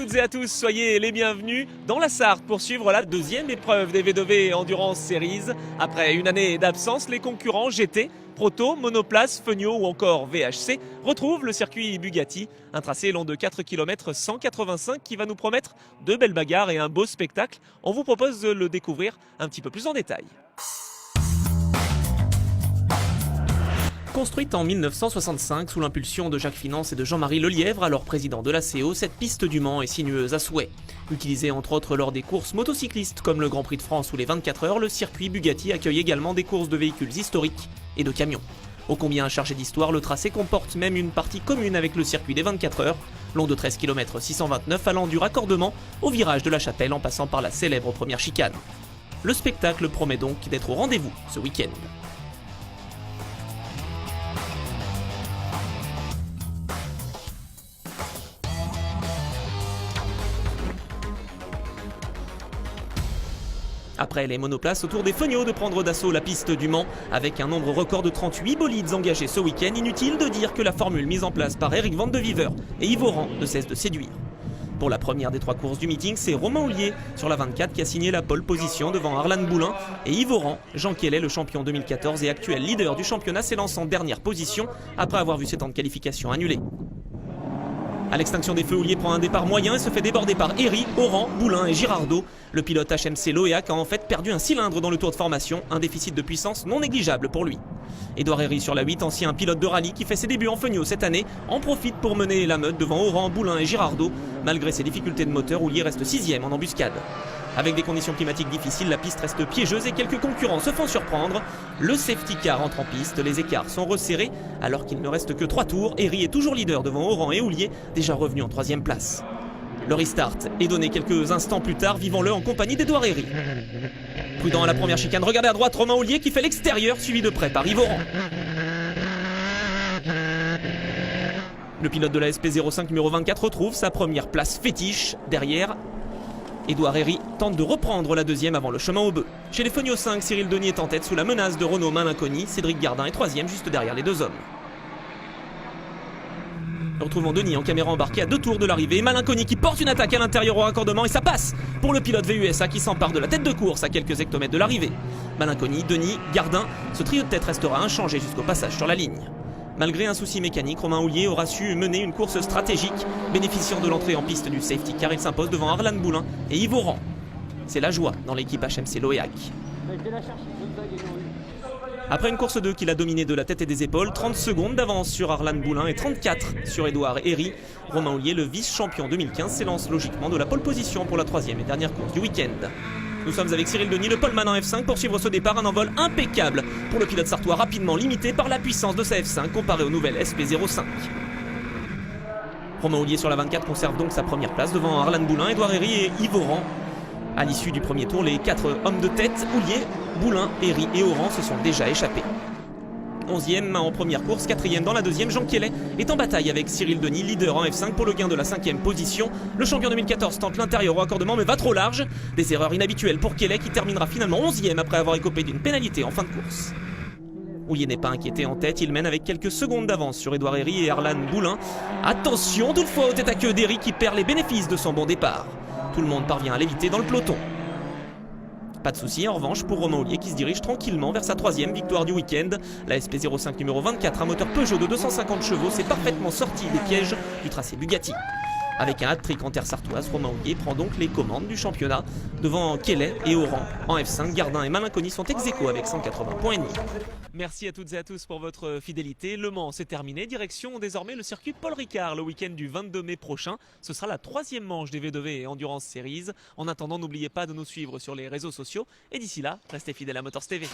toutes et à tous, soyez les bienvenus dans la Sarthe pour suivre la deuxième épreuve des V2V Endurance Series. Après une année d'absence, les concurrents GT, Proto, Monoplace, Fenio ou encore VHC retrouvent le circuit Bugatti. Un tracé long de 4 km 185 qui va nous promettre de belles bagarres et un beau spectacle. On vous propose de le découvrir un petit peu plus en détail. Construite en 1965 sous l'impulsion de Jacques Finance et de Jean-Marie Lelièvre, alors président de la CO, cette piste du Mans est sinueuse à souhait. Utilisée entre autres lors des courses motocyclistes comme le Grand Prix de France ou les 24 heures, le circuit Bugatti accueille également des courses de véhicules historiques et de camions. Ô combien chargé d'histoire, le tracé comporte même une partie commune avec le circuit des 24 heures, long de 13 km 629 allant du raccordement au virage de la Chapelle en passant par la célèbre première chicane. Le spectacle promet donc d'être au rendez-vous ce week-end. Après les monoplaces, au tour des Fenio de prendre d'assaut la piste du Mans. Avec un nombre record de 38 bolides engagés ce week-end, inutile de dire que la formule mise en place par Eric Van de Viver et Yves Oran ne cesse de séduire. Pour la première des trois courses du meeting, c'est Romain Houllier sur la 24 qui a signé la pole position devant Harlan Boulin et Yves Oran. Jean Kellet, le champion 2014 et actuel leader du championnat, s'élance en dernière position après avoir vu ses temps de qualification annulés. À l'extinction des feux, Houllier prend un départ moyen et se fait déborder par Herry, Oran, Boulin et Girardot. Le pilote HMC Loéac a en fait perdu un cylindre dans le tour de formation, un déficit de puissance non négligeable pour lui. Édouard Herry sur la 8, ancien pilote de rallye qui fait ses débuts en Fenio cette année, en profite pour mener la meute devant Oran, Boulin et Girardot. Malgré ses difficultés de moteur, Houllier reste 6e en embuscade. Avec des conditions climatiques difficiles, la piste reste piégeuse et quelques concurrents se font surprendre. Le safety car entre en piste, les écarts sont resserrés alors qu'il ne reste que 3 tours. Herry est toujours leader devant Oran et Houllier, déjà revenu en 3e place. Le restart est donné quelques instants plus tard, vivons-le en compagnie d'Édouard Herry. Prudent à la première chicane, regardez à droite Romain Houllier qui fait l'extérieur, suivi de près par Yves Oran. Le pilote de la SP05 numéro 24 retrouve sa première place fétiche. Derrière, Édouard Herry tente de reprendre la deuxième avant le chemin au bœuf. Chez les Fenio 5, Cyril Denis est en tête sous la menace de Renaud Malinconi. Cédric Gardin est 3e juste derrière les deux hommes. Nous retrouvons Denis en caméra embarquée à 2 tours de l'arrivée. Malinconi qui porte une attaque à l'intérieur au raccordement et ça passe pour le pilote VUSA qui s'empare de la tête de course à quelques hectomètres de l'arrivée. Malinconi, Denis, Gardin, ce trio de tête restera inchangé jusqu'au passage sur la ligne. Malgré un souci mécanique, Romain Houllier aura su mener une course stratégique. Bénéficiant de l'entrée en piste du safety car, il s'impose devant Harlan Boulin et Yves Oran. C'est la joie dans l'équipe HMC Loéac. Après une course 2 qu'il a dominée de la tête et des épaules, 30 secondes d'avance sur Harlan Boulin et 34 sur Édouard Herry. Romain Houllier, le vice-champion 2015, s'élance logiquement de la pole position pour la 3e et dernière course du week-end. Nous sommes avec Cyril Denis, le poleman en F5 pour suivre ce départ, un envol impeccable pour le pilote sartois, rapidement limité par la puissance de sa F5 comparé aux nouvelles SP05. Romain Houllier sur la 24 conserve donc sa première place devant Harlan Boulin, Édouard Herry et Yves Oran. À l'issue du premier tour, les 4 hommes de tête, Houllier, Boulin, Herry et Oran, se sont déjà échappés. 11e en première course, 4e dans la deuxième, Jean Kellet est en bataille avec Cyril Denis, leader en F5 pour le gain de la 5e position. Le champion 2014 tente l'intérieur au raccordement mais va trop large. Des erreurs inhabituelles pour Kellet qui terminera finalement 11e après avoir écopé d'une pénalité en fin de course. Houllier n'est pas inquiété en tête, il mène avec quelques secondes d'avance sur Édouard Herry et Harlan Boulin. Attention, toutefois au tête à queue d'Herry qui perd les bénéfices de son bon départ. Tout le monde parvient à l'éviter dans le peloton. Pas de souci en revanche pour Romain Houllier qui se dirige tranquillement vers sa 3e victoire du week-end. La SP05 numéro 24, un moteur Peugeot de 250 chevaux, s'est parfaitement sorti des pièges du tracé Bugatti. Avec un hat-trick en terre sartoise, Romain Houllier prend donc les commandes du championnat devant Kellet et Oran. En F5, Gardin et Malinconi sont ex-aequo avec 180 points et demi. Merci à toutes et à tous pour votre fidélité. Le Mans, c'est terminé. Direction désormais le circuit Paul Ricard le week-end du 22 mai prochain. Ce sera la 3e manche des V2V et Endurance Series. En attendant, n'oubliez pas de nous suivre sur les réseaux sociaux. Et d'ici là, restez fidèles à Motors TV.